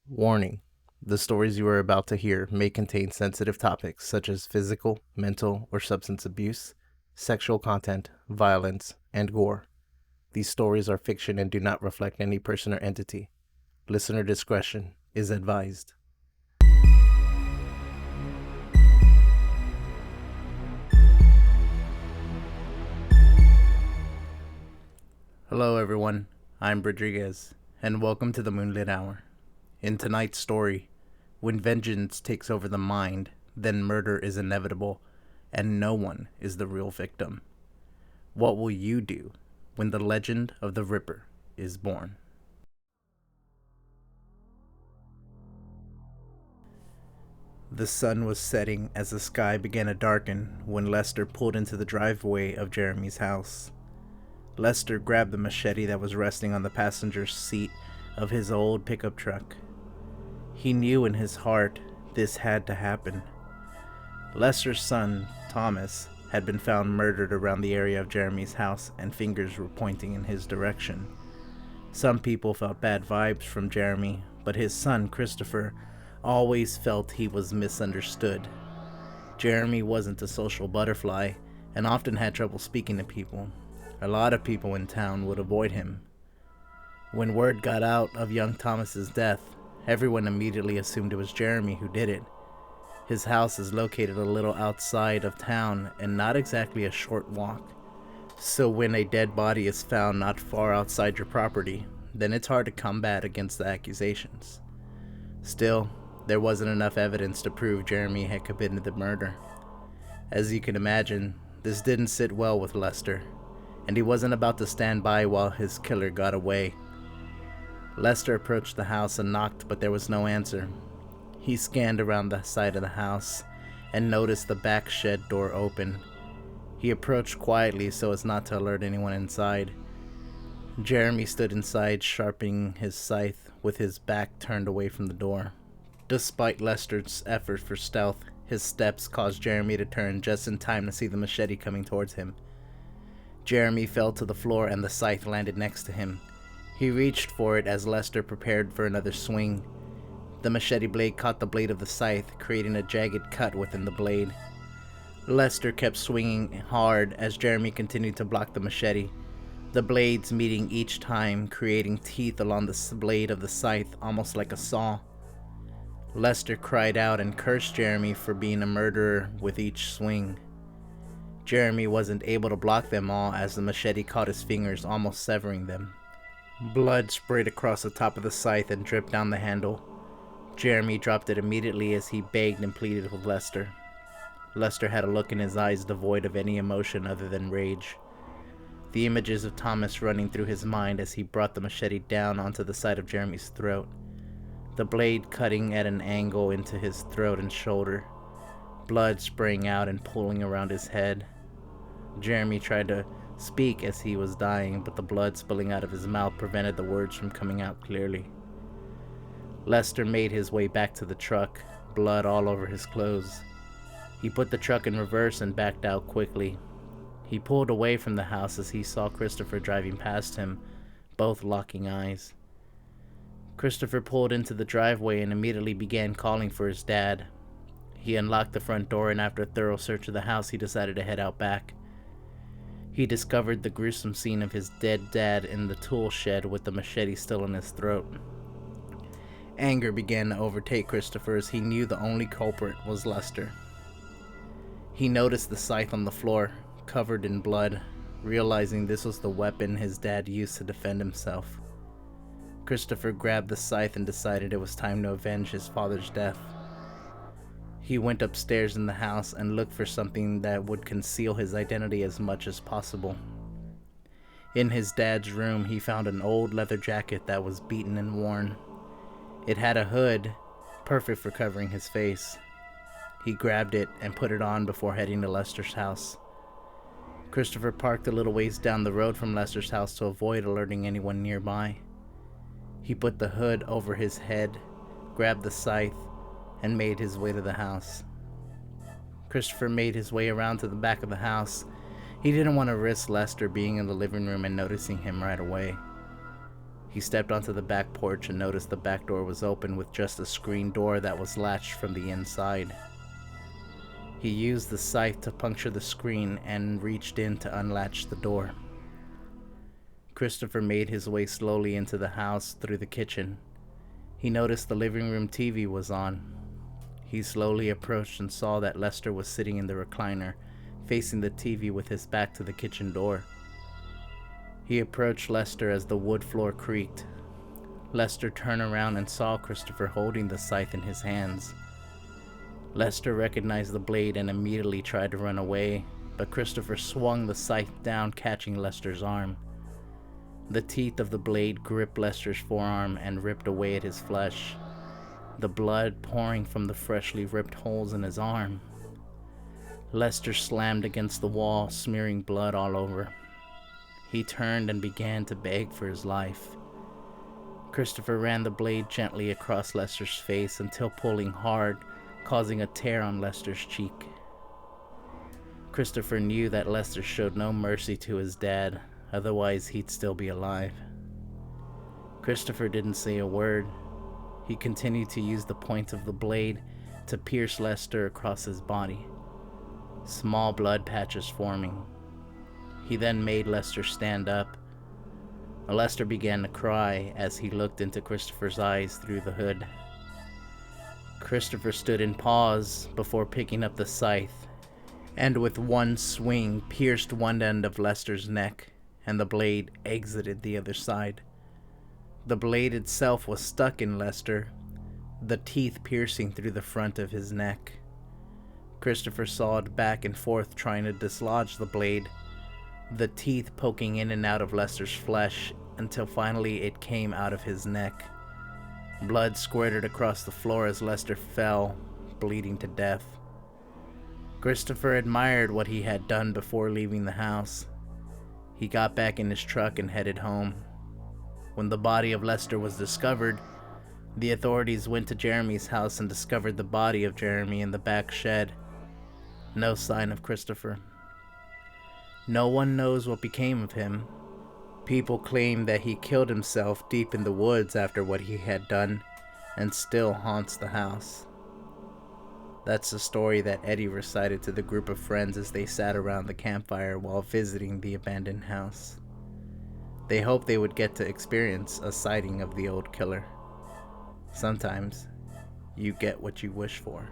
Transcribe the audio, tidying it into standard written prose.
Warning: the stories you are about to hear may contain sensitive topics such as physical, mental, or substance abuse, sexual content, violence, and gore. These stories are fiction and do not reflect any person or entity. Listener discretion is advised. Hello, everyone. I'm Bruhdriguez, and welcome to the Moonlit Hour. In tonight's story, when vengeance takes over the mind, then murder is inevitable, and no one is the real victim. What will you do when the legend of the Ripper is born? The sun was setting as the sky began to darken when Lester pulled into the driveway of Jeremy's house. Lester grabbed the machete that was resting on the passenger seat of his old pickup truck. He knew in his heart this had to happen. Lester's son, Thomas, had been found murdered around the area of Jeremy's house, and fingers were pointing in his direction. Some people felt bad vibes from Jeremy, but his son, Christopher, always felt he was misunderstood. Jeremy wasn't a social butterfly and often had trouble speaking to people. A lot of people in town would avoid him. When word got out of young Thomas's death, everyone immediately assumed it was Jeremy who did it. His house is located a little outside of town and not exactly a short walk. So when a dead body is found not far outside your property, then it's hard to combat against the accusations. Still, there wasn't enough evidence to prove Jeremy had committed the murder. As you can imagine, this didn't sit well with Lester, and he wasn't about to stand by while his killer got away. Lester approached the house and knocked, but there was no answer. He scanned around the side of the house and noticed the back shed door open. He approached quietly so as not to alert anyone inside. Jeremy stood inside, sharpening his scythe with his back turned away from the door. Despite Lester's effort for stealth, his steps caused Jeremy to turn just in time to see the machete coming towards him. Jeremy fell to the floor and the scythe landed next to him. He reached for it as Lester prepared for another swing. The machete blade caught the blade of the scythe, creating a jagged cut within the blade. Lester kept swinging hard as Jeremy continued to block the machete, the blades meeting each time, creating teeth along the blade of the scythe, almost like a saw. Lester cried out and cursed Jeremy for being a murderer with each swing. Jeremy wasn't able to block them all as the machete caught his fingers, almost severing them. Blood sprayed across the top of the scythe and dripped down the handle. Jeremy dropped it immediately as he begged and pleaded with Lester. Lester had a look in his eyes devoid of any emotion other than rage. The images of Thomas running through his mind as he brought the machete down onto the side of Jeremy's throat, the blade cutting at an angle into his throat and shoulder, blood spraying out and pooling around his head. Jeremy tried to speak as he was dying, but the blood spilling out of his mouth prevented the words from coming out clearly. Lester made his way back to the truck, blood all over his clothes. He put the truck in reverse and backed out quickly. He pulled away from the house as he saw Christopher driving past him, both locking eyes. Christopher pulled into the driveway and immediately began calling for his dad. He unlocked the front door, and after a thorough search of the house, he decided to head out back. He discovered the gruesome scene of his dead dad in the tool shed with the machete still in his throat. Anger began to overtake Christopher as he knew the only culprit was Lester. He noticed the scythe on the floor, covered in blood, realizing this was the weapon his dad used to defend himself. Christopher grabbed the scythe and decided it was time to avenge his father's death. He went upstairs in the house and looked for something that would conceal his identity as much as possible. In his dad's room, he found an old leather jacket that was beaten and worn. It had a hood, perfect for covering his face. He grabbed it and put it on before heading to Lester's house. Christopher parked a little ways down the road from Lester's house to avoid alerting anyone nearby. He put the hood over his head, grabbed the scythe, and made his way to the house. Christopher made his way around to the back of the house. He didn't want to risk Lester being in the living room and noticing him right away. He stepped onto the back porch and noticed the back door was open with just a screen door that was latched from the inside. He used the scythe to puncture the screen and reached in to unlatch the door. Christopher made his way slowly into the house through the kitchen. He noticed the living room TV was on. He slowly approached and saw that Lester was sitting in the recliner, facing the TV with his back to the kitchen door. He approached Lester as the wood floor creaked. Lester turned around and saw Christopher holding the scythe in his hands. Lester recognized the blade and immediately tried to run away, but Christopher swung the scythe down, catching Lester's arm. The teeth of the blade gripped Lester's forearm and ripped away at his flesh, the blood pouring from the freshly ripped holes in his arm. Lester slammed against the wall, smearing blood all over. He turned and began to beg for his life. Christopher ran the blade gently across Lester's face until pulling hard, causing a tear on Lester's cheek. Christopher knew that Lester showed no mercy to his dad, otherwise he'd still be alive. Christopher didn't say a word. He continued to use the point of the blade to pierce Lester across his body, small blood patches forming. He then made Lester stand up. Lester began to cry as he looked into Christopher's eyes through the hood. Christopher stood in pause before picking up the scythe, and with one swing pierced one end of Lester's neck, and the blade exited the other side. The blade itself was stuck in Lester, the teeth piercing through the front of his neck. Christopher sawed back and forth trying to dislodge the blade, the teeth poking in and out of Lester's flesh until finally it came out of his neck. Blood squirted across the floor as Lester fell, bleeding to death. Christopher admired what he had done before leaving the house. He got back in his truck and headed home. When the body of Lester was discovered, the authorities went to Jeremy's house and discovered the body of Jeremy in the back shed. No sign of Christopher. No one knows what became of him. People claim that he killed himself deep in the woods after what he had done, and still haunts the house. That's the story that Eddie recited to the group of friends as they sat around the campfire while visiting the abandoned house. They hoped they would get to experience a sighting of the old killer. Sometimes, you get what you wish for.